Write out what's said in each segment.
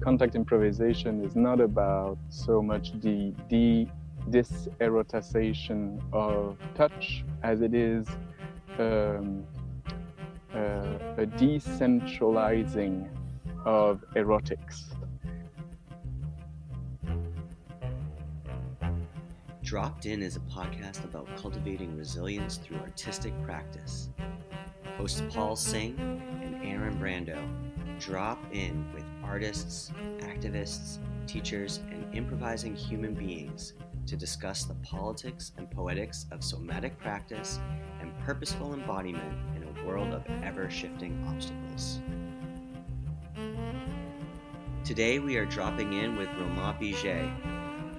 contact improvisation is not about so much the diseroticization of touch as it is a decentralizing of erotics. Dropped In is a podcast about cultivating resilience through artistic practice. Hosts Paul Singh and Aaron Brando drop in with artists, activists, teachers, and improvising human beings to discuss the politics and poetics of somatic practice and purposeful embodiment in a world of ever-shifting obstacles. Today we are dropping in with Romain Bigé.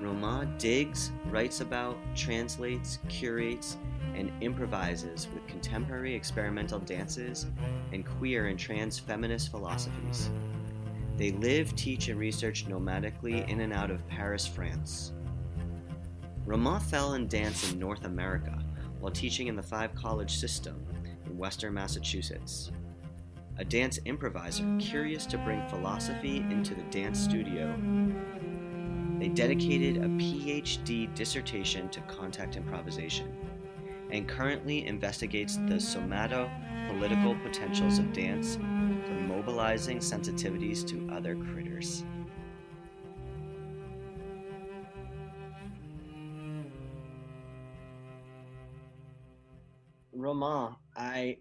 Romain digs, writes about, translates, curates, and improvises with contemporary experimental dances and queer and trans feminist philosophies. They live, teach, and research nomadically in and out of Paris, France. Romain fell in dance in North America while teaching in the 5-college system in Western Massachusetts. A dance improviser curious to bring philosophy into the dance studio, they dedicated a PhD dissertation to contact improvisation and currently investigates the somatopolitical potentials of dance for mobilizing sensitivities to other critters. Romain, I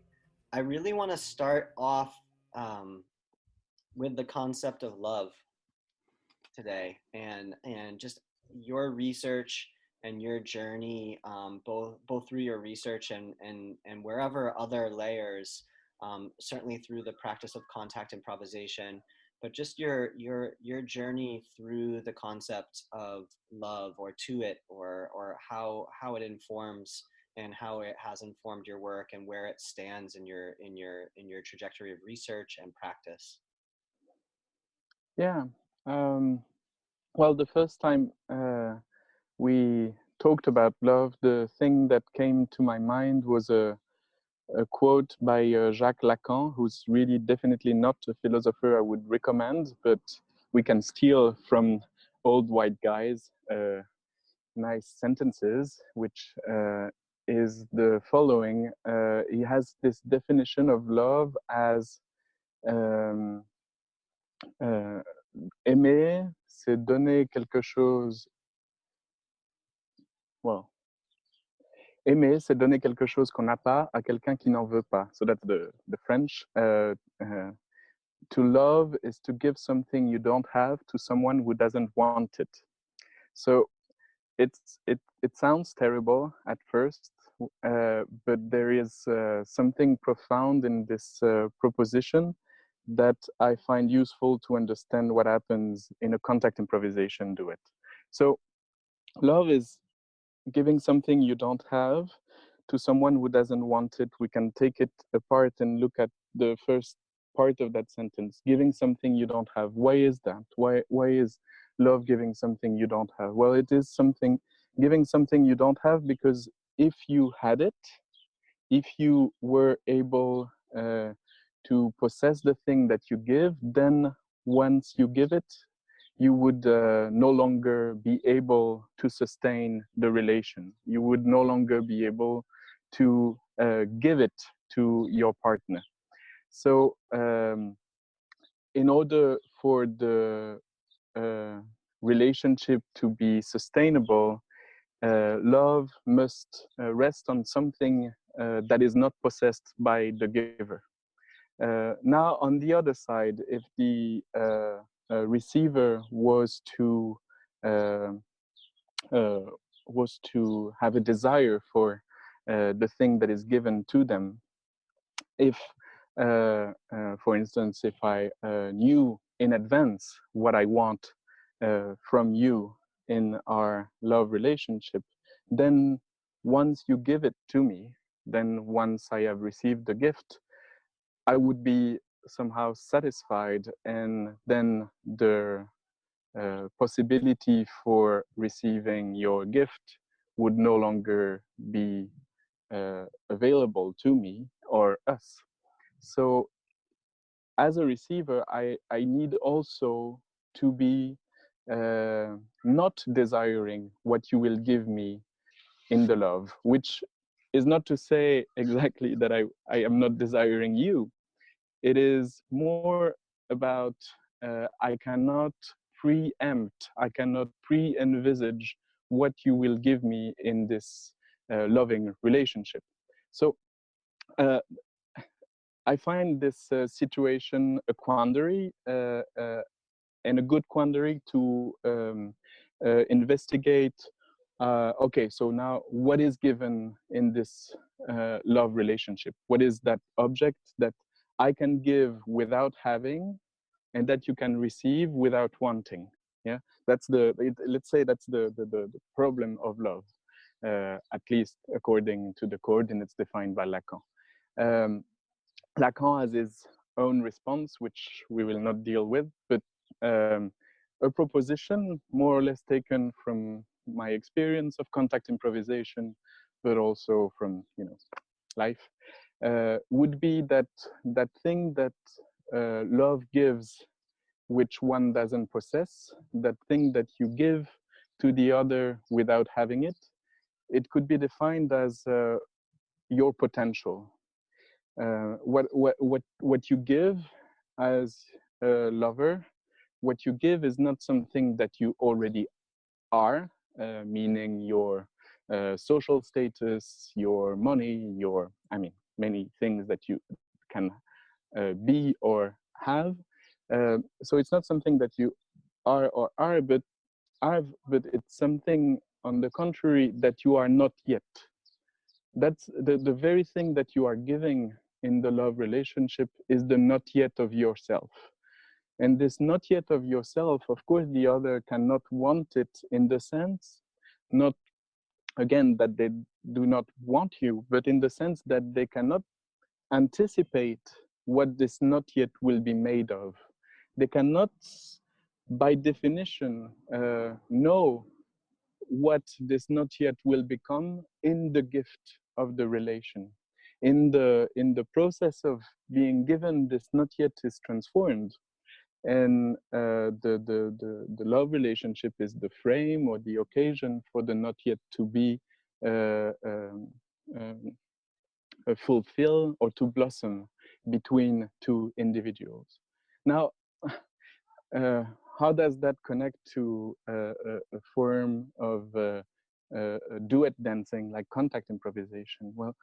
really want to start off with the concept of love today, and just your research and your journey, both through your research and wherever other layers, certainly through the practice of contact improvisation, but just your journey through the concept of love, or to it, or how it informs and how it has informed your work and where it stands in your trajectory of research and practice. Yeah. Well, the first time we talked about love, the thing that came to my mind was a quote by Jacques Lacan, who's really definitely not a philosopher I would recommend, but we can steal from old white guys nice sentences, which is the following. He has this definition of love as aimer, c'est donner quelque chose. Well, aimer, c'est donner quelque chose qu'on n'a pas à quelqu'un qui n'en veut pas. So that's the French. To love is to give something you don't have to someone who doesn't want it. So it sounds terrible at first, but there is something profound in this proposition that I find useful to understand what happens in a contact improvisation duet. So love is giving something you don't have to someone who doesn't want it. We can take it apart and look at the first part of that sentence. Giving something you don't have. Why is that? Why is love giving something you don't have? Well, it is giving something you don't have, because if you had it, if you were able to possess the thing that you give, then once you give it, you would no longer be able to sustain the relation. You would no longer be able to give it to your partner. So in order for the relationship to be sustainable, love must rest on something that is not possessed by the giver. Now, on the other side, if the receiver was to have a desire for the thing that is given to them, if, for instance, if I knew in advance what I want from you in our love relationship, then once you give it to me, then once I have received the gift, I would be somehow satisfied, and then the possibility for receiving your gift would no longer be available to me or us. So as a receiver, I need also to be not desiring what you will give me in the love, which is not to say exactly that I am not desiring you. It is more about I cannot preempt, I cannot pre-envisage what you will give me in this loving relationship. So I find this situation a quandary, and a good quandary to investigate. Okay, so now what is given in this love relationship? What is that object that I can give without having, and that you can receive without wanting? Yeah, that's let's say that's the problem of love, at least according to the coordinates defined by Lacan. Um, Lacan has his own response, which we will not deal with, but um, a proposition more or less taken from my experience of contact improvisation, but also from life, would be that thing that love gives, which one doesn't possess, that thing that you give to the other without having it. It could be defined as your potential. What you give as a lover, what you give is not something that you already are, meaning your social status, your money, many things that you can be or have. So it's not something that you are or are, but it's something on the contrary that you are not yet. That's the very thing that you are giving in the love relationship is the not yet of yourself. And this not yet of yourself, of course, the other cannot want it in the sense, not again that they do not want you, but in the sense that they cannot anticipate what this not yet will be made of. They cannot, by definition, know what this not yet will become in the gift of the relation. In the process of being given, this not yet is transformed, and the love relationship is the frame or the occasion for the not yet to be uh, um, um, fulfill or to blossom between two individuals. Now, uh, how does that connect to a form of duet dancing, like contact improvisation? Well,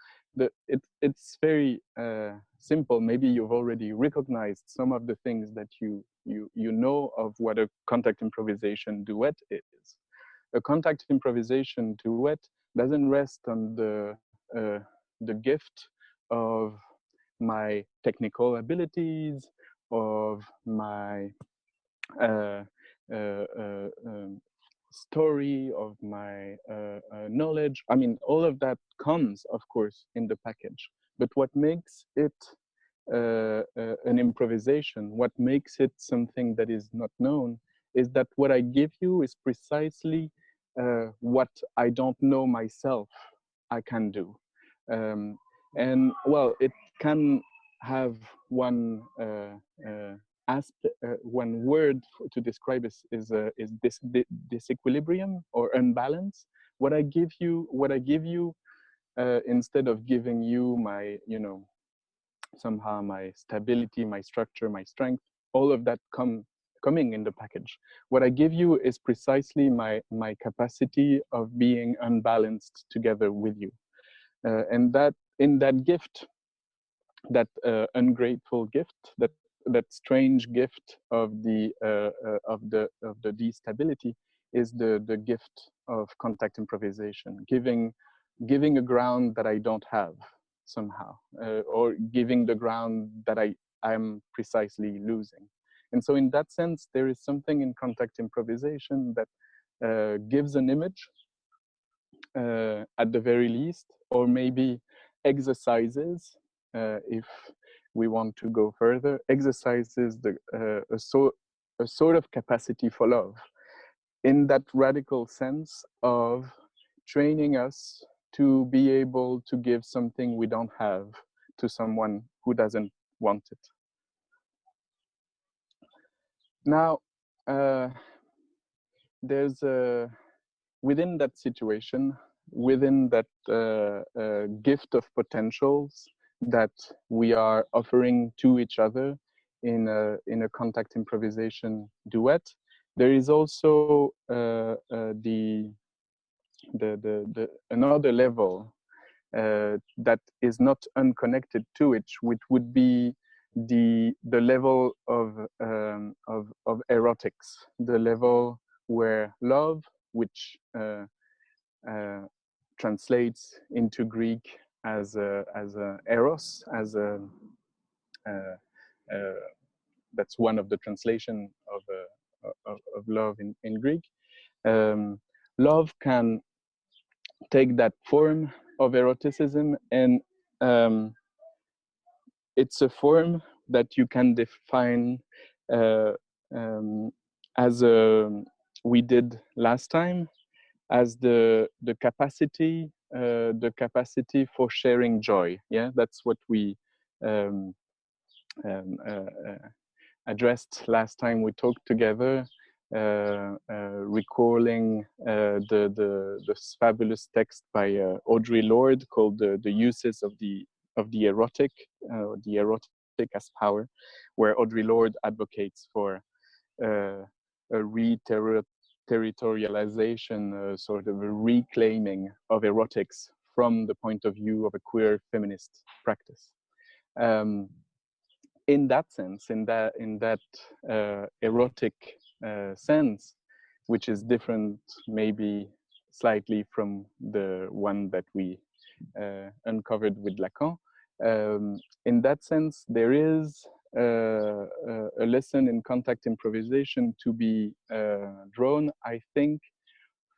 it's very simple. Maybe you've already recognized some of the things that you know of what a contact improvisation duet is. A contact improvisation duet doesn't rest on the gift of my technical abilities, of my uh, story, of my knowledge. I mean, all of that comes, of course, in the package. But what makes it an improvisation, what makes it something that is not known, is that what I give you is precisely what I don't know myself I can do. And well, it can have one one word to describe is this disequilibrium or unbalance. What I give you, instead of giving you my, somehow my stability, my structure, my strength, all of that coming in the package. What I give you is precisely my capacity of being unbalanced together with you, and that in that gift, that ungrateful gift, that strange gift of the destability, is the gift of contact improvisation, giving a ground that I don't have somehow, or giving the ground that I'm precisely losing. And so in that sense, there is something in contact improvisation that gives an image, at the very least, or maybe exercises, if we want to go further, exercises a sort of capacity for love, in that radical sense of training us to be able to give something we don't have to someone who doesn't want it. Now, uh, there's a within that situation, within that gift of potentials that we are offering to each other in a contact improvisation duet, there is also the another level that is not unconnected to it, which would be the level of erotics, the level where love, which translates into Greek as a eros, as a uh, that's one of the translation of love in Greek. Love can take that form of eroticism, and um, it's a form that you can define uh, um, as we did last time, as the capacity for sharing joy. Yeah, that's what we um, um, addressed last time we talked together, recalling this fabulous text by Audre Lorde called "The Uses of the erotic as power," where Audre Lorde advocates for uh, a territorialization, sort of a reclaiming of erotics from the point of view of a queer feminist practice. Um, in that sense, in that erotic sense, which is different, maybe slightly from the one that we uncovered with Lacan. In that sense, there is a lesson in contact improvisation to be drawn, I think,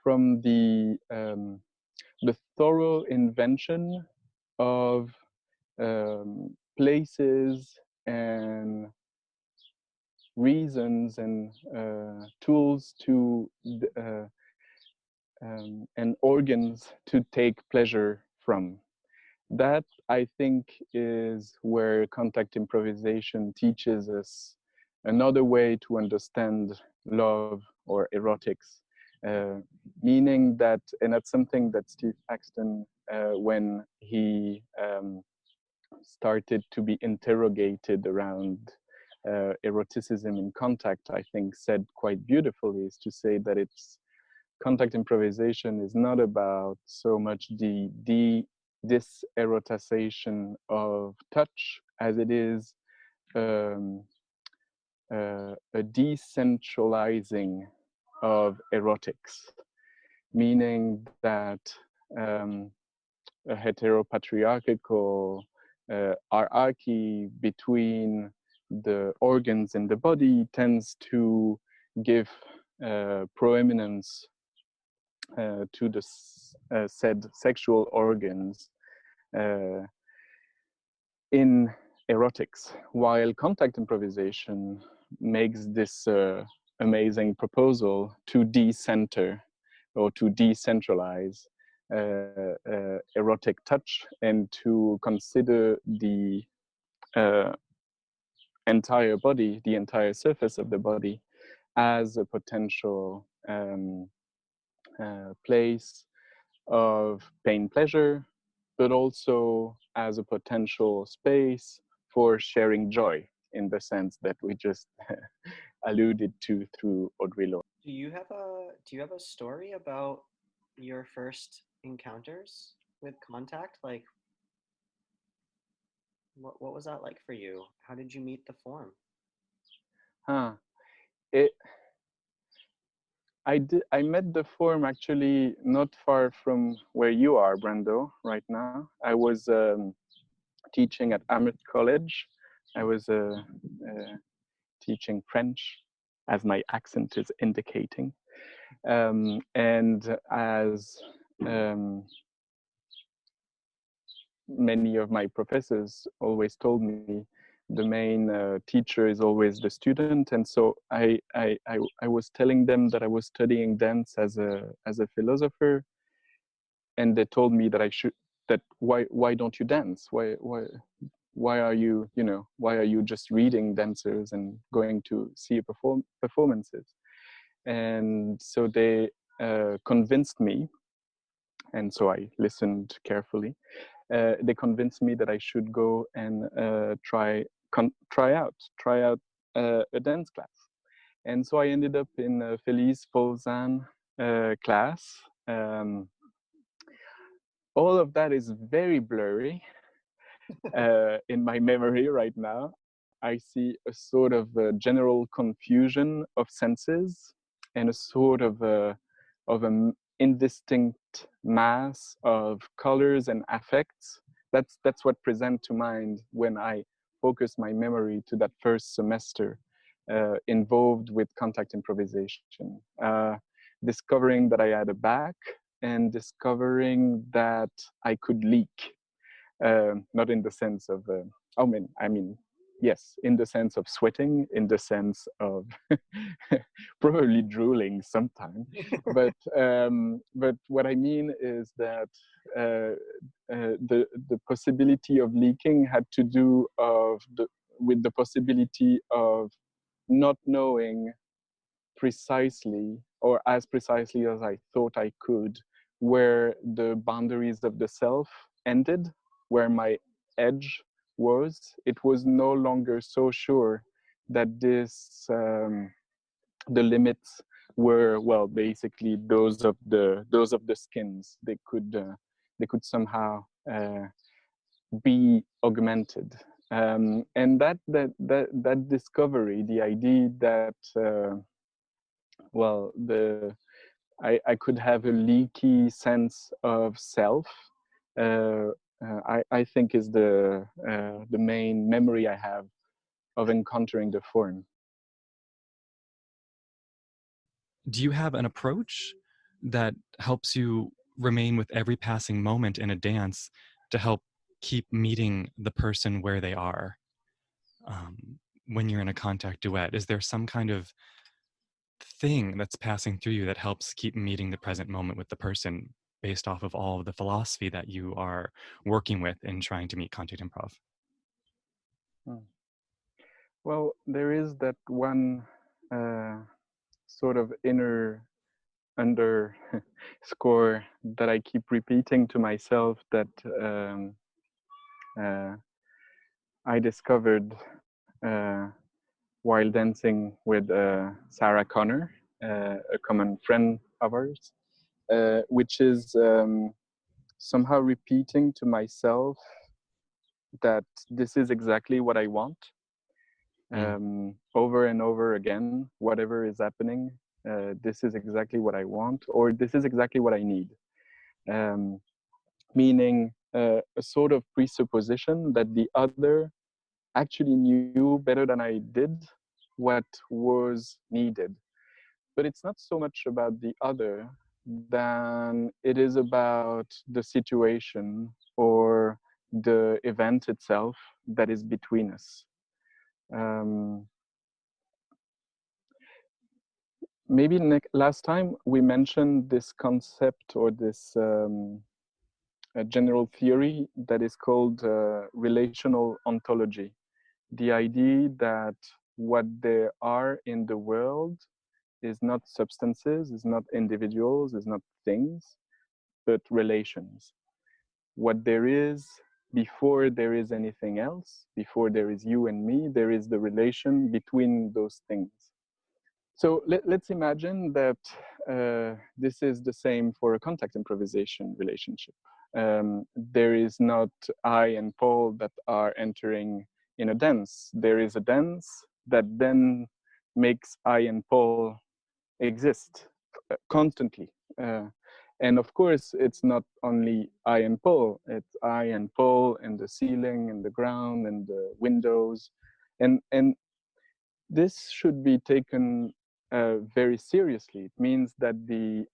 from the thorough invention of places and reasons and tools to and organs to take pleasure from. That, I think, is where contact improvisation teaches us another way to understand love or erotics. Meaning that, and that's something that Steve Paxton, when he started to be interrogated around eroticism in contact, I think said quite beautifully, is to say that it's contact improvisation is not about so much this eroticization of touch as it is a decentralizing of erotics, meaning that a heteropatriarchal hierarchy between the organs in the body tends to give proeminence to the said sexual organs in erotics, while contact improvisation makes this amazing proposal to decenter or to decentralize erotic touch and to consider the uh, entire body, the entire surface of the body, as a potential place of pain pleasure, but also as a potential space for sharing joy in the sense that we just alluded to through Audre Lorde. Do you have a story about your first encounters with contact? Like what was that like for you? How did you meet the form? Huh. It, I met the form actually not far from where you are, Brando, right now. I was teaching at Amherst College. I was teaching French, as my accent is indicating. And as um, many of my professors always told me, the main teacher is always the student. And so I was telling them that I was studying dance as a philosopher, and they told me that I should, that why don't you dance? Why why are you, why are you just reading dancers and going to see performances? And so they convinced me, and so I listened carefully. They convinced me that I should go and try out a dance class. And so I ended up in Felice Polzan class. All of that is very blurry in my memory right now. I see a sort of general confusion of senses and a sort of an indistinct mass of colors and affects. That's what present to mind when I focus my memory to that first semester involved with contact improvisation. Discovering that I had a back and discovering that I could leak. Not in the sense of, I mean, yes, in the sense of sweating, in the sense of probably drooling sometime. But what I mean is that the possibility of leaking had to do with the possibility of not knowing precisely, or as precisely as I thought I could, where the boundaries of the self ended, where my edge was. It was no longer so sure that the limits were, well, basically those of the skins. They could somehow be augmented. And that discovery, the idea that well, I could have a leaky sense of self. I think is the main memory I have of encountering the form. Do you have an approach that helps you remain with every passing moment in a dance to help keep meeting the person where they are when you're in a contact duet? Is there some kind of thing that's passing through you that helps keep meeting the present moment with the person based off of all of the philosophy that you are working with in trying to meet contact improv? Well, there is that one sort of inner underscore that I keep repeating to myself that I discovered while dancing with Sarah Connor, a common friend of ours, which is somehow repeating to myself that this is exactly what I want. Over and over again, whatever is happening, this is exactly what I want, or this is exactly what I need. Meaning a sort of presupposition that the other actually knew better than I did what was needed. But it's not so much about the other than it is about the situation or the event itself that is between us. Maybe last time we mentioned this concept or this a general theory that is called relational ontology. The idea that what there are in the world is not substances, is not individuals, is not things, but relations. What there is before there is anything else, before there is you and me, there is the relation between those things. So let's imagine that this is the same for a contact improvisation relationship. There is not I and Paul that are entering in a dance. There is a dance that then makes I and Paul exist constantly. And of course, it's not only I and Paul, it's I and Paul and the ceiling and the ground and the windows. And this should be taken very seriously. It means that the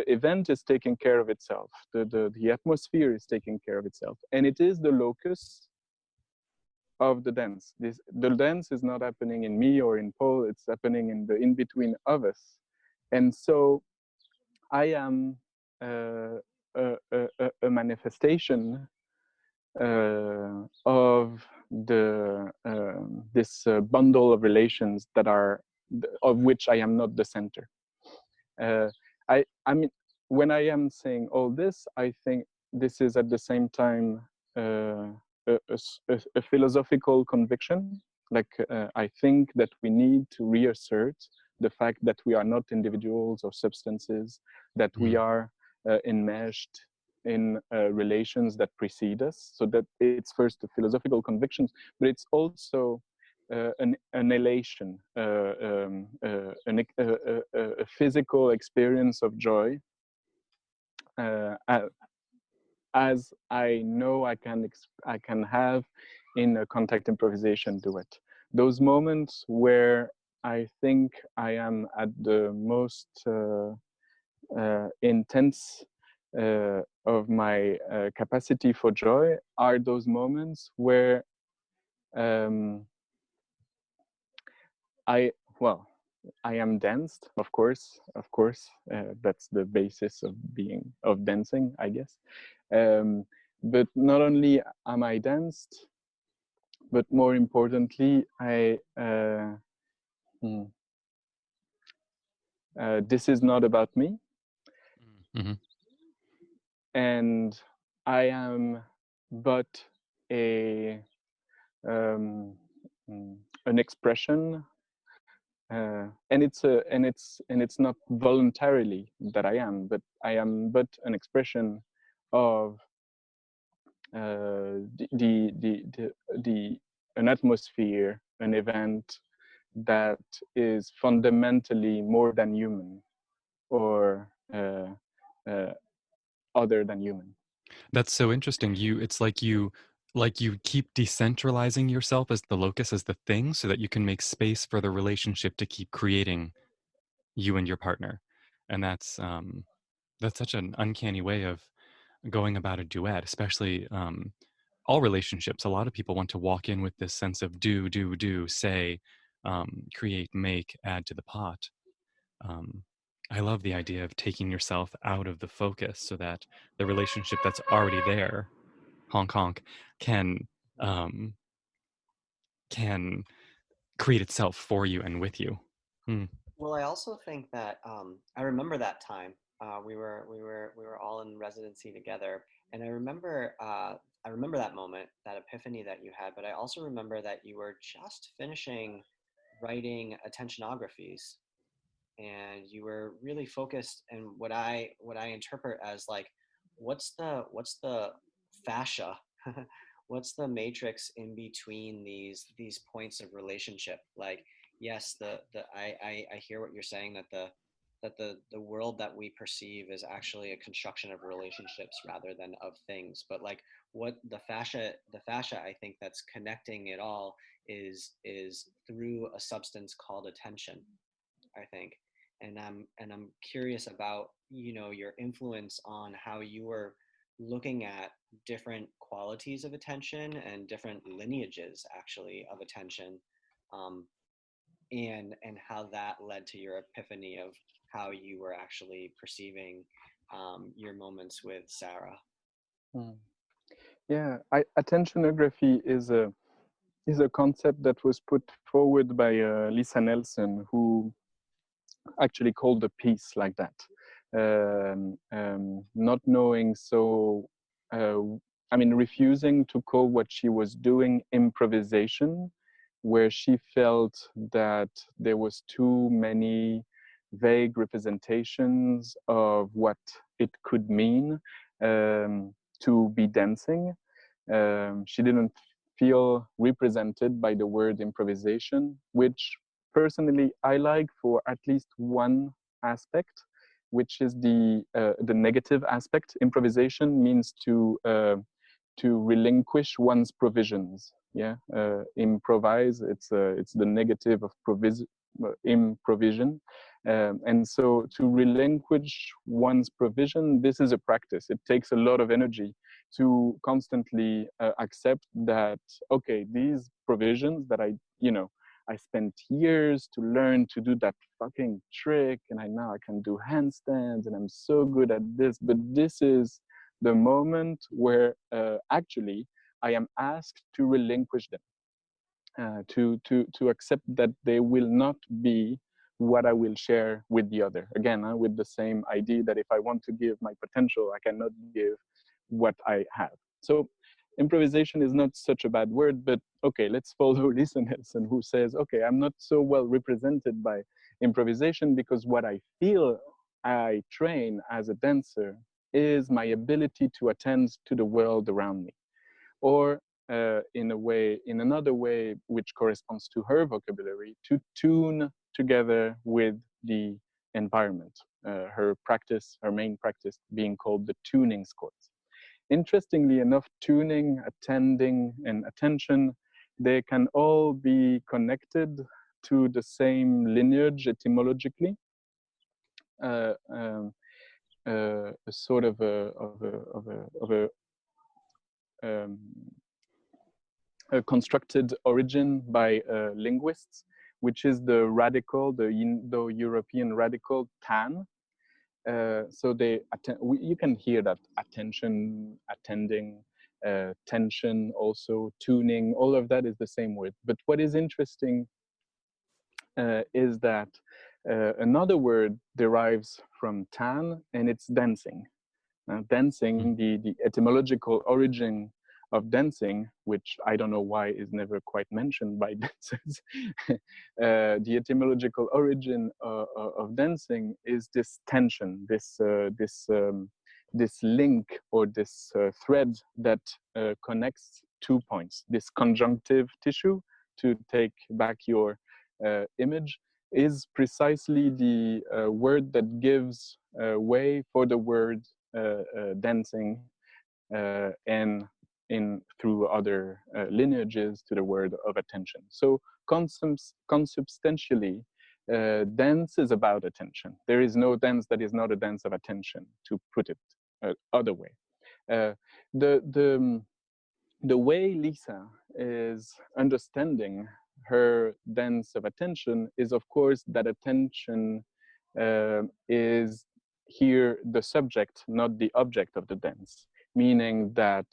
event is taking care of itself. The atmosphere is taking care of itself. And it is the locus of the dance. The dance is not happening in me or in Paul, it's happening in the in-between of us. And so I am a manifestation of this bundle of relations that are of which I am not the center. Uh, I mean, when I am saying all this, I think this is at the same time a philosophical conviction. Like I think that we need to reassert the fact that we are not individuals or substances, that we are enmeshed in relations that precede us. So that it's first a philosophical conviction, but it's also an elation, a physical experience of joy, uh, as I know I can have in a contact improvisation duet. Those moments where I think I am at the most intense of my capacity for joy are those moments where um, I well, I am danced, of course. That's the basis of dancing, I guess. But not only am I danced, but more importantly, hmm, this is not about me, Mm-hmm. and I am but a an expression, and it's not voluntarily that I am, but I am but an expression of the an atmosphere, an event that is fundamentally more than human, or uh, other than human. That's so interesting. It's like you keep decentralizing yourself as the locus, as the thing, so that you can make space for the relationship to keep creating you and your partner. And that's such an uncanny way of going about a duet, especially all relationships. A lot of people want to walk in with this sense of do, say, create, make, add to the pot. Um, I love the idea of taking yourself out of the focus so that the relationship that's already there, honk honk, can um, can create itself for you and with you. Hmm. Well, I also think that I remember that time. We were all in residency together, and I remember that moment, that epiphany that you had. But I also remember that you were just finishing writing attentionographies, and you were really focused. And what I interpret as like, what's the fascia, what's the matrix in between these points of relationship? Like, yes, I hear what you're saying, that the world that we perceive is actually a construction of relationships rather than of things. But like, what the fascia I think that's connecting it all is through a substance called attention, I think. And I'm curious about, you know, your influence on how you were looking at different qualities of attention and different lineages actually of attention, um, and how that led to your epiphany of how you were actually perceiving your moments with Sarah. Mm. Yeah, attentionography is a concept that was put forward by Lisa Nelson, who actually called the piece like that. Not knowing, so uh, I mean, refusing to call what she was doing improvisation, where she felt that there was too many vague representations of what it could mean to be dancing. She didn't feel represented by the word improvisation, which personally I like for at least one aspect, which is the negative aspect. Improvisation means to relinquish one's provisions. Yeah, improvise. It's the negative of improvision, and so to relinquish one's provision, this is a practice. It takes a lot of energy to constantly accept that, okay, these provisions that I spent years to learn to do that fucking trick, and now I can do handstands, and I'm so good at this. But this is the moment where actually I am asked to relinquish them, to accept that they will not be what I will share with the other. Again, with the same idea that if I want to give my potential, I cannot give what I have. So improvisation is not such a bad word, but okay, let's follow Lisa Nelson, who says, okay, I'm not so well represented by improvisation because what I feel I train as a dancer is my ability to attend to the world around me. Or in another way, which corresponds to her vocabulary, to tune together with the environment. Her practice, her main practice being called the tuning scores. Interestingly enough, tuning, attending, and attention, they can all be connected to the same lineage etymologically. A sort of a constructed origin by linguists, which is the radical, the Indo-European radical tan. So you can hear that attention, attending, tension, also tuning, all of that is the same word. But what is interesting is that another word derives from tan, and it's dancing. Dancing, the etymological origin of dancing, which I don't know why is never quite mentioned by dancers. The etymological origin of dancing is this tension, this link or this thread that connects 2 points. This conjunctive tissue, to take back your image, is precisely the word that gives way for the word dancing, and through other lineages to the word of attention. So consubstantially, dance is about attention. There is no dance that is not a dance of attention, to put it other way. The way Lisa is understanding her dance of attention is, of course, that attention is here the subject, not the object of the dance, meaning that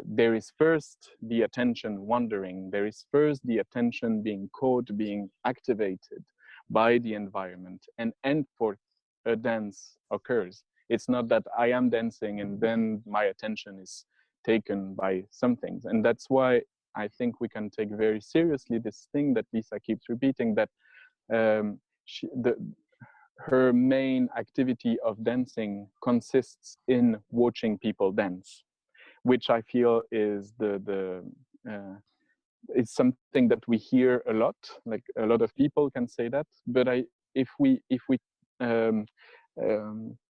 there is first the attention wandering, there is first the attention being caught, being activated by the environment, and henceforth a dance occurs. It's not that I am dancing and then my attention is taken by some things. And that's why I think we can take very seriously this thing that Lisa keeps repeating, that her main activity of dancing consists in watching people dance, which I feel is it's something that we hear a lot. Like a lot of people can say that, but if we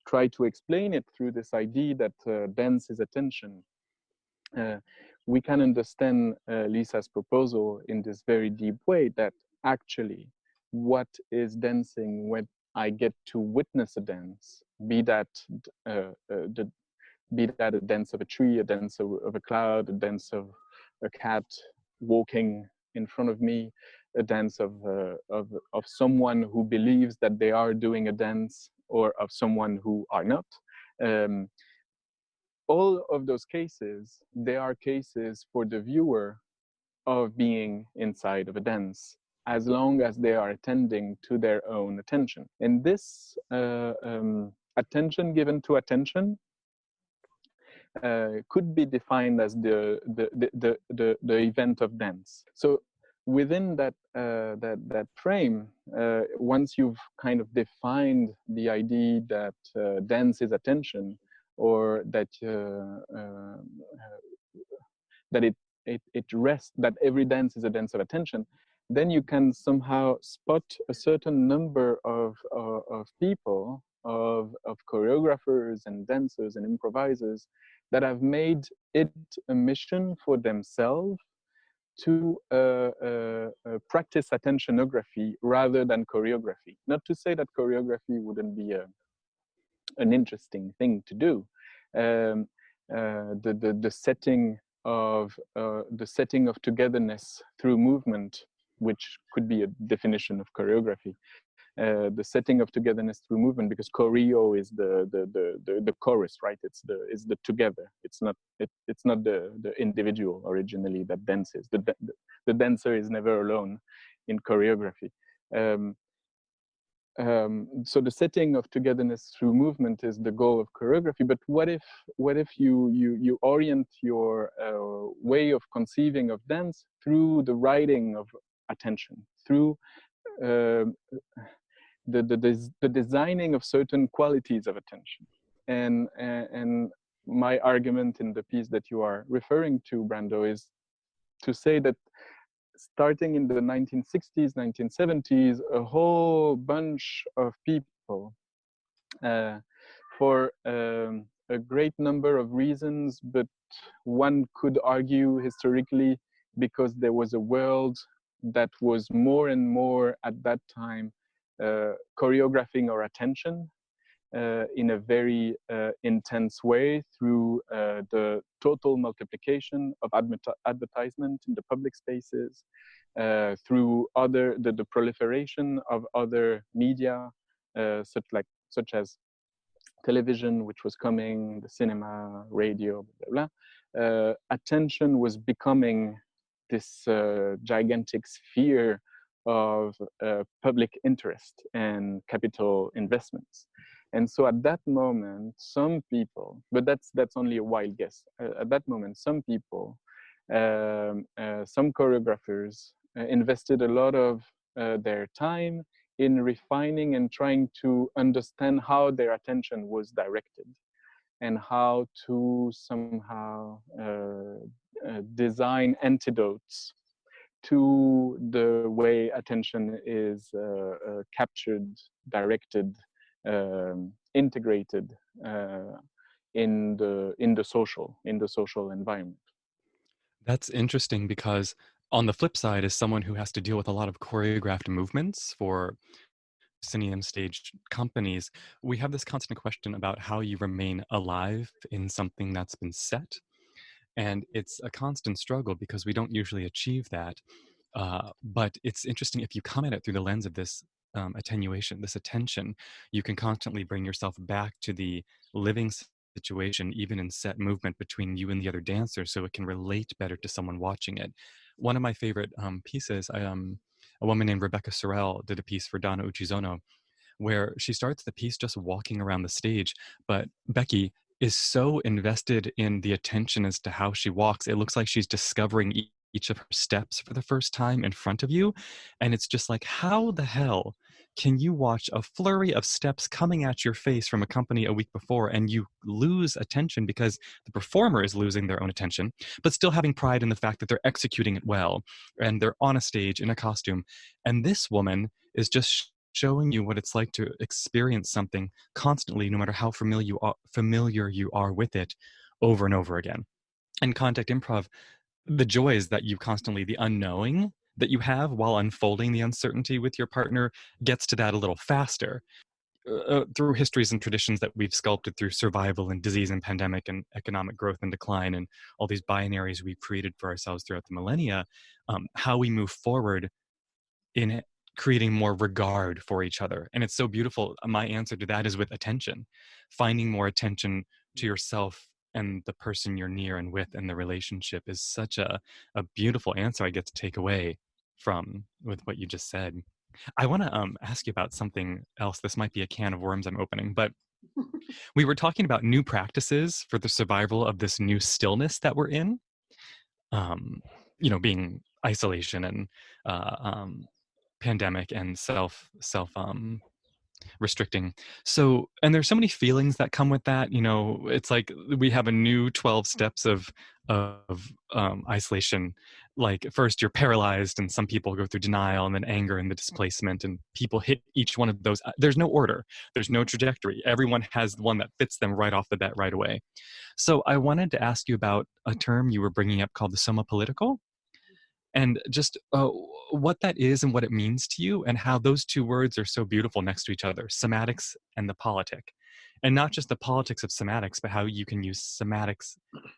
try to explain it through this idea that dance is attention, we can understand Lisa's proposal in this very deep way, that actually what is dancing when I get to witness a dance, be that a dance of a tree, a dance of a cloud, a dance of a cat walking in front of me, a dance of someone who believes that they are doing a dance, or of someone who are not. All of those cases, they are cases for the viewer of being inside of a dance, as long as they are attending to their own attention. And this attention given to attention could be defined as the event of dance. So within that frame, once you've kind of defined the idea that dance is attention, or that it rests, that every dance is a dance of attention, then you can somehow spot a certain number of people, of choreographers and dancers and improvisers, that have made it a mission for themselves to practice attentionography rather than choreography. Not to say that choreography wouldn't be an interesting thing to do. The setting of togetherness through movement, which could be a definition of choreography, the setting of togetherness through movement, because choreo is the chorus, right? It's the together. It's not the individual originally that dances. The dancer is never alone in choreography. So the setting of togetherness through movement is the goal of choreography. But what if you orient your way of conceiving of dance through the writing of attention, through the designing of certain qualities of attention, and my argument in the piece that you are referring to, Brando, is to say that starting in the 1960s, 1970s, a whole bunch of people, for a great number of reasons, but one could argue historically because there was a world that was more and more at that time choreographing our attention in a very intense way through the total multiplication of advertisement in the public spaces, through the proliferation of other media, such as television, which was coming, the cinema, radio, blah, blah, blah. Attention was becoming this gigantic sphere of public interest and capital investments. And so at that moment, some people, but that's only a wild guess, at that moment, some people, some choreographers invested a lot of their time in refining and trying to understand how their attention was directed and how to somehow design antidotes to the way attention is captured, directed, integrated in the social environment. That's interesting because on the flip side, as someone who has to deal with a lot of choreographed movements for proscenium stage companies, we have this constant question about how you remain alive in something that's been set. And it's a constant struggle because we don't usually achieve that. But it's interesting if you come at it through the lens of this attenuation, this attention, you can constantly bring yourself back to the living situation, even in set movement between you and the other dancer, so it can relate better to someone watching it. One of my favorite pieces, a woman named Rebecca Sorrell did a piece for Donna Uchizono, where she starts the piece just walking around the stage, but Becky is so invested in the attention as to how she walks. It looks like she's discovering each of her steps for the first time in front of you. And it's just like, how the hell can you watch a flurry of steps coming at your face from a company a week before and you lose attention because the performer is losing their own attention, but still having pride in the fact that they're executing it well and they're on a stage in a costume. And this woman is just showing you what it's like to experience something constantly, no matter how familiar you are with it, over and over again. And contact improv, the joys that you constantly, the unknowing that you have while unfolding the uncertainty with your partner, gets to that a little faster. Through histories and traditions that we've sculpted through survival and disease and pandemic and economic growth and decline and all these binaries we've created for ourselves throughout the millennia, how we move forward in creating more regard for each other. And it's so beautiful. My answer to that is with attention, finding more attention to yourself and the person you're near and with, and the relationship is such a beautiful answer I get to take away from with what you just said. I want to ask you about something else. This might be a can of worms I'm opening, but we were talking about new practices for the survival of this new stillness that we're in, being isolation and pandemic and self restricting. So, and there's so many feelings that come with that. It's like we have a new 12 steps of isolation. Like first you're paralyzed, and some people go through denial, and then anger and the displacement, and people hit each one of those. There's no order, there's no trajectory. Everyone has one that fits them right off the bat right away. So I wanted to ask you about a term you were bringing up called the somatopolitical, and just what that is and what it means to you, and how those two words are so beautiful next to each other, somatics and the politic. And not just the politics of somatics, but how you can use somatics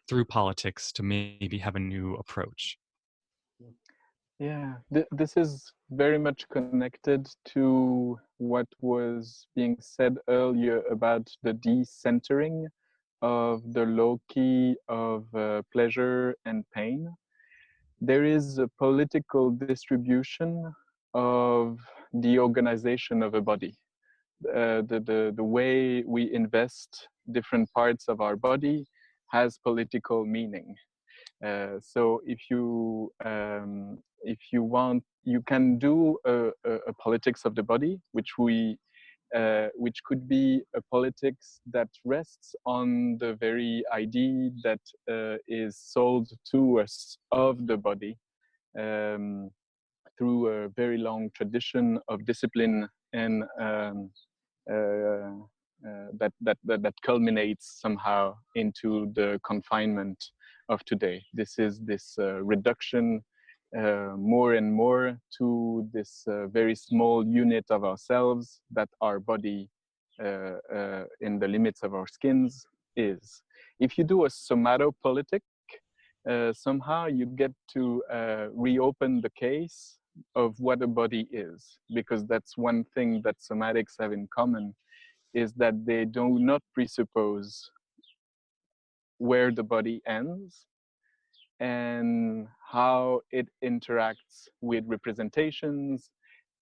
through politics to maybe have a new approach. Yeah, this is very much connected to what was being said earlier about the decentering of the loci of pleasure and pain. There is a political distribution of the organization of a body. The way we invest different parts of our body has political meaning. So if you want, you can do a politics of the body, which could be a politics that rests on the very idea that is sold to us of the body um, through a very long tradition of discipline and that culminates somehow into the confinement of today. This is this reduction more and more to this very small unit of ourselves that our body in the limits of our skins is. If you do a somatopolitic, somehow you get to reopen the case of what a body is, because that's one thing that somatics have in common, is that they do not presuppose where the body ends and how it interacts with representations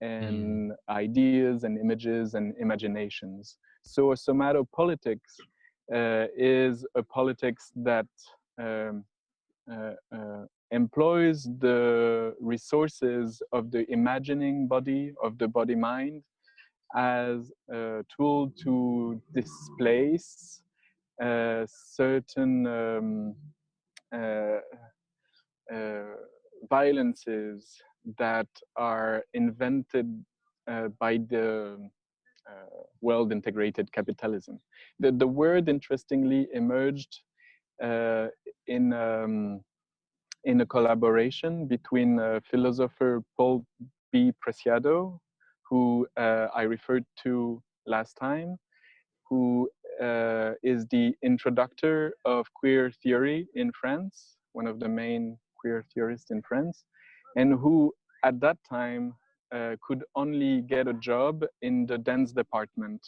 and ideas and images and imaginations. So a somatopolitics is a politics that um, employs the resources of the imagining body, of the body mind, as a tool to displace certain uh, uh, violences that are invented by the world integrated capitalism. The word, interestingly, emerged uh, in in a collaboration between philosopher Paul B. Preciado, who I referred to last time, who is the introductor of queer theory in France, one of the main queer theorists in France, and who at that time could only get a job in the dance department,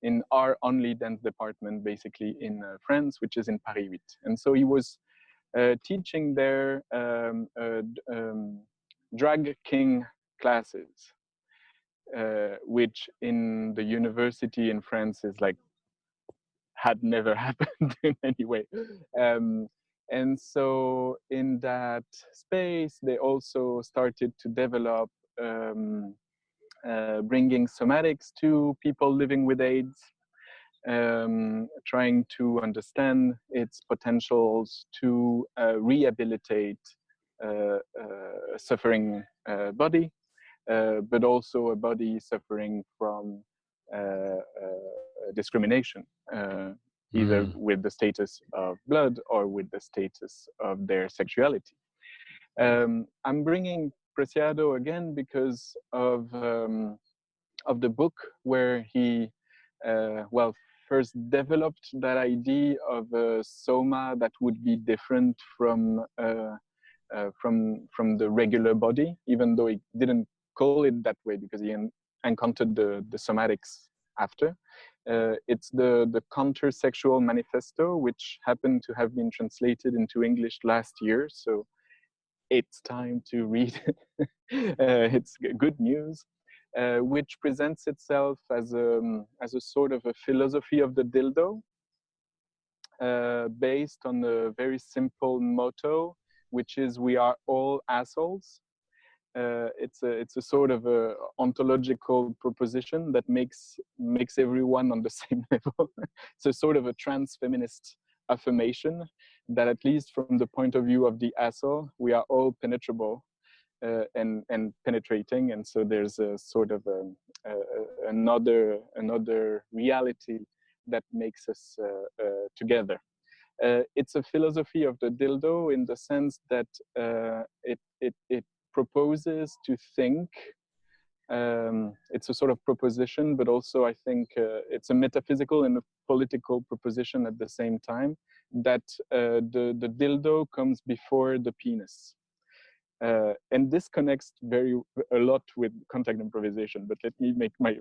in our only dance department, basically in France, which is in Paris 8. And so he was teaching their drag king classes, which in the university in France is like had never happened in any way. And so in that space, they also started to develop bringing somatics to people living with AIDS, trying to understand its potentials to rehabilitate a suffering body, but also a body suffering from discrimination, either with the status of blood or with the status of their sexuality. I'm bringing Preciado again because of the book where he, well, first developed that idea of a soma that would be different from the regular body, even though he didn't call it that way because he encountered the somatics after. It's the Counter-Sexual Manifesto, which happened to have been translated into English last year. So it's time to read it. It's good news, which presents itself as a sort of a philosophy of the dildo, based on a very simple motto, which is "We are all assholes." It's a sort of a ontological proposition that makes everyone on the same level. It's a sort of a trans feminist affirmation that, at least from the point of view of the asshole, we are all penetrable and penetrating, and so there's a sort of another reality that makes us together. It's a philosophy of the dildo in the sense that it proposes to think. It's a sort of proposition, but also I think it's a metaphysical and a political proposition at the same time, that the dildo comes before the penis. And this connects a lot with contact improvisation. But let me make my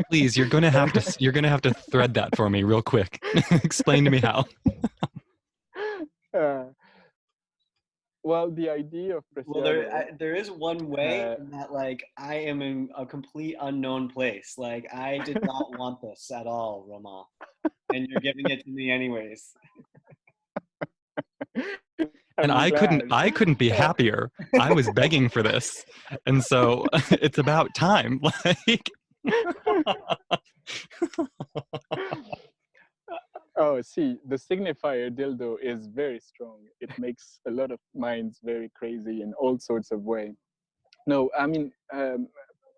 Please, you're gonna have to thread that for me real quick. Explain to me how. uh, well, the idea of Well, Preciado, there is one way in that, like, I am in a complete unknown place. Like, I did not want this at all, Romain, and you're giving it to me anyways. And I'm glad. I couldn't be happier. I was begging for this. And so it's about time. Like Oh, see, the signifier dildo is very strong. It makes a lot of minds very crazy in all sorts of ways. No, I mean,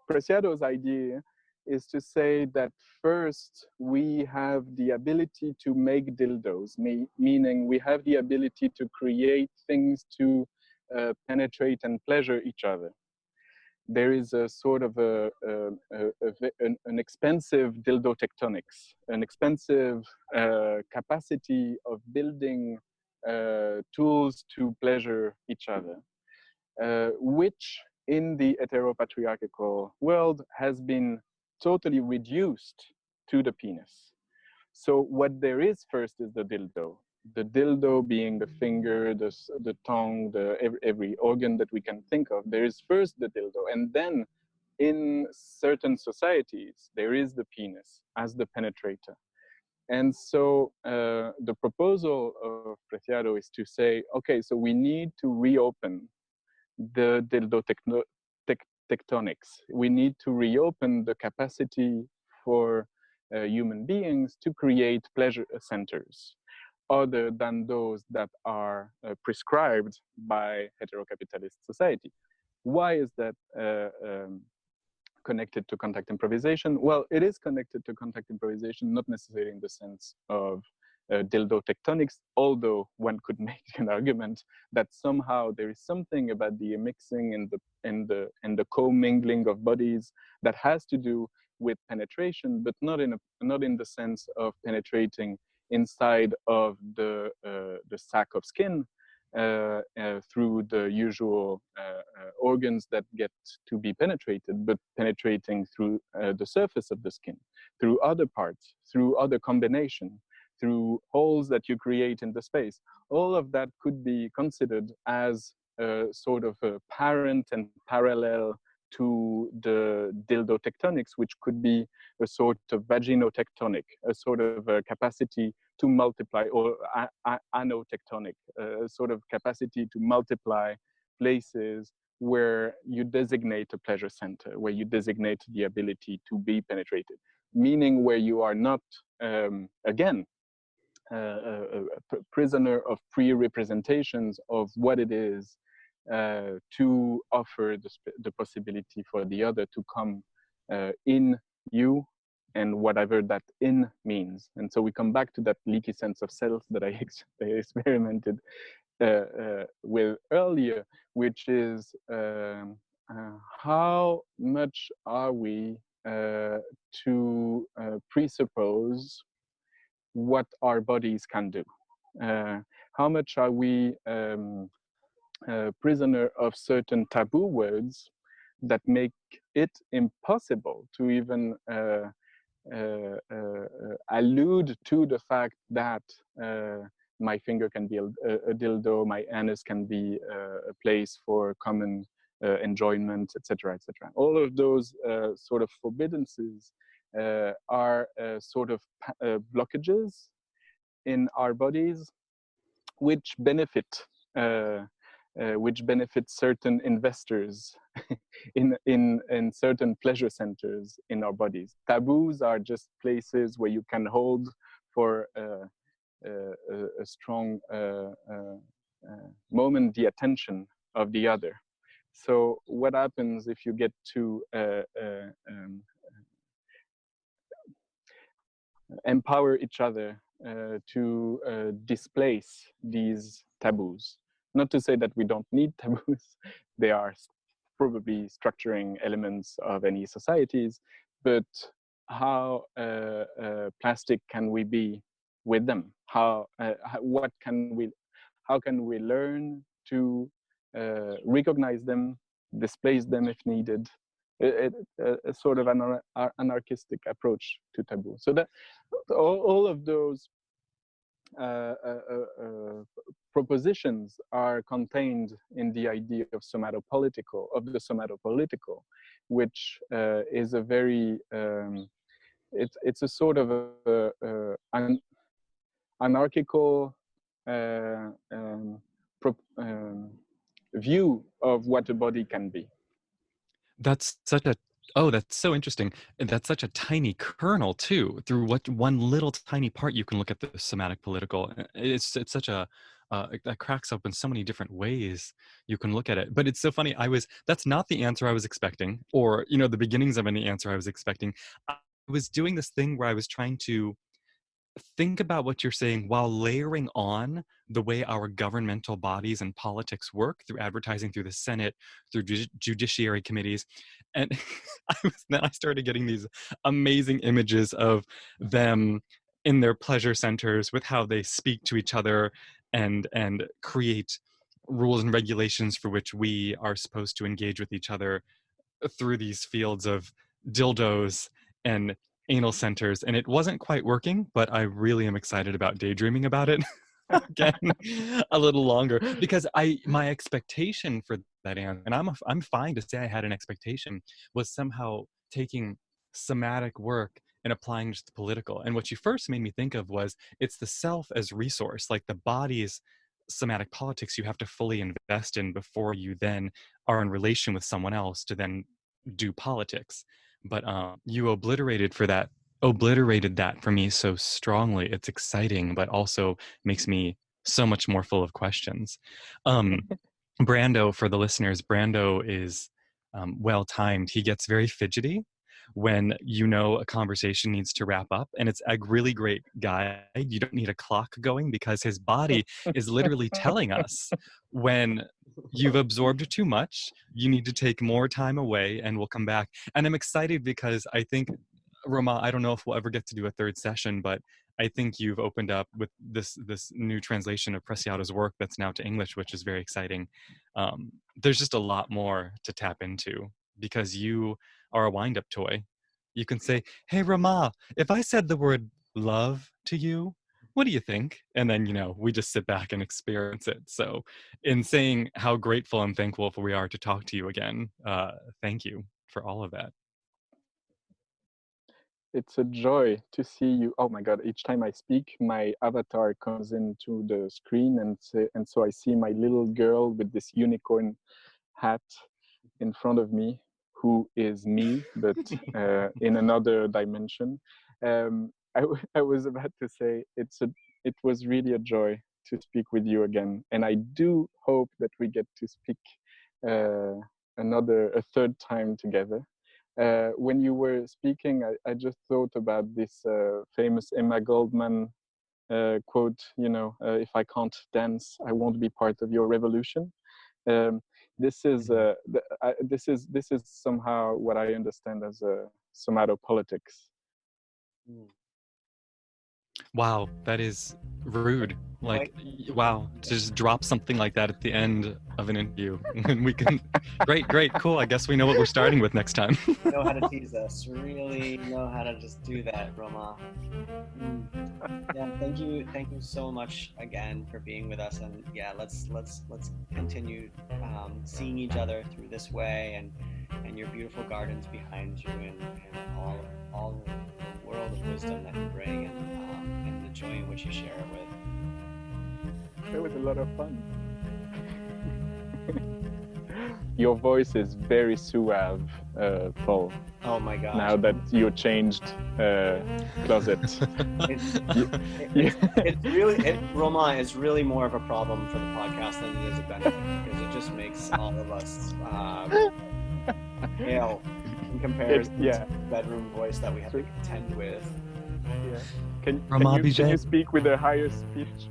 Preciado's idea is to say that first we have the ability to make dildos, meaning we have the ability to create things to penetrate and pleasure each other. There is a sort of an expensive dildo tectonics, an expensive capacity of building tools to pleasure each other, which in the heteropatriarchal world has been totally reduced to the penis. So what there is first is the dildo. The dildo being the finger, the tongue, every organ that we can think of. There is first the dildo, and then in certain societies, there is the penis as the penetrator. And so the proposal of Preciado is to say, okay, so we need to reopen the dildo tectonics. We need to reopen the capacity for human beings to create pleasure centers other than those that are prescribed by heterocapitalist society. Why is that connected to contact improvisation? Well, it is connected to contact improvisation, not necessarily in the sense of dildo tectonics, although one could make an argument that somehow there is something about the mixing and the co-mingling of bodies that has to do with penetration, but not in the sense of penetrating inside of the sack of skin through the usual organs that get to be penetrated, but penetrating through the surface of the skin, through other parts, through other combination, through holes that you create in the space. All of that could be considered as a sort of a parent and parallel to the dildo tectonics, which could be a sort of vaginotectonic, a sort of a capacity to multiply, or anotectonic, a sort of capacity to multiply places where you designate a pleasure center, where you designate the ability to be penetrated, meaning where you are not, again, a prisoner of pre-representations of what it is to offer the possibility for the other to come in you and whatever that in means. And so we come back to that leaky sense of self that I experimented with earlier, which is how much are we to presuppose what our bodies can do? How much are we prisoner of certain taboo words that make it impossible to even allude to the fact that my finger can be a dildo, my anus can be a place for common enjoyment, etc., etc. All of those sort of forbiddances are sort of blockages in our bodies, which benefit certain investors in certain pleasure centers in our bodies. Taboos are just places where you can hold for a strong moment the attention of the other. So what happens if you get to empower each other to displace these taboos? Not to say that we don't need taboos, they are probably structuring elements of any societies, but how plastic can we be with them? How can we learn to recognize them, displace them if needed. A sort of an anarchistic approach to taboo. So that all of those propositions are contained in the idea of the somatopolitical, which is a very it's a sort of an anarchical view of what a body can be. That's so interesting. And that's such a tiny kernel too. Through what one little tiny part you can look at the somatic political. It's such a that cracks open so many different ways you can look at it. But it's so funny. That's not the answer I was expecting, or the beginnings of any answer I was expecting. I was doing this thing where I was trying to think about what you're saying while layering on the way our governmental bodies and politics work through advertising, through the Senate, through judiciary committees. And then I started getting these amazing images of them in their pleasure centers with how they speak to each other and create rules and regulations for which we are supposed to engage with each other through these fields of dildos and anal centers. And it wasn't quite working, but I really am excited about daydreaming about it again a little longer, because my expectation for that answer, and I'm fine to say I had an expectation, was somehow taking somatic work and applying it to the political. And what you first made me think of was it's the self as resource, like the body's somatic politics you have to fully invest in before you then are in relation with someone else to then do politics. But you obliterated that for me so strongly. It's exciting, but also makes me so much more full of questions. Brando, for the listeners, Brando is well-timed. He gets very fidgety when a conversation needs to wrap up, and it's a really great guide. You don't need a clock going, because his body is literally telling us when you've absorbed too much, you need to take more time away, and we'll come back. And I'm excited because I think, Romain, I don't know if we'll ever get to do a third session, but I think you've opened up with this new translation of Preciado's work that's now to English, which is very exciting. There's just a lot more to tap into, because you are a wind-up toy. You can say, hey, Romain, if I said the word love to you, what do you think? And then, we just sit back and experience it. So in saying how grateful and thankful we are to talk to you again, thank you for all of that. It's a joy to see you. Oh my God, each time I speak, my avatar comes into the screen, and so I see my little girl with this unicorn hat in front of me, who is me, but in another dimension. I was about to say it was really a joy to speak with you again, and I do hope that we get to speak a third time together. When you were speaking, I just thought about this famous Emma Goldman quote, if I can't dance, I won't be part of your revolution. This is somehow what I understand as somatopolitics. Wow, that is rude. Like, wow, to just drop something like that at the end of an interview. And we can, great, cool. I guess we know what we're starting with next time. Know how to tease us. Really know how to just do that, Romain. Yeah, thank you so much again for being with us. And yeah, let's continue seeing each other through this way, and your beautiful gardens behind you, and all the world of wisdom that you bring, and the joy in which you share it with. It was a lot of fun. Your voice is very suave, Paul. Oh my gosh. Now that you changed closet. Romain is really more of a problem for the podcast than it is a benefit, because it just makes all of us pale in comparison to the bedroom voice that we have to contend with. Yeah. Can you speak with a higher pitch?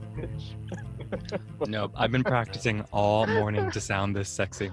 No, I've been practicing all morning to sound this sexy.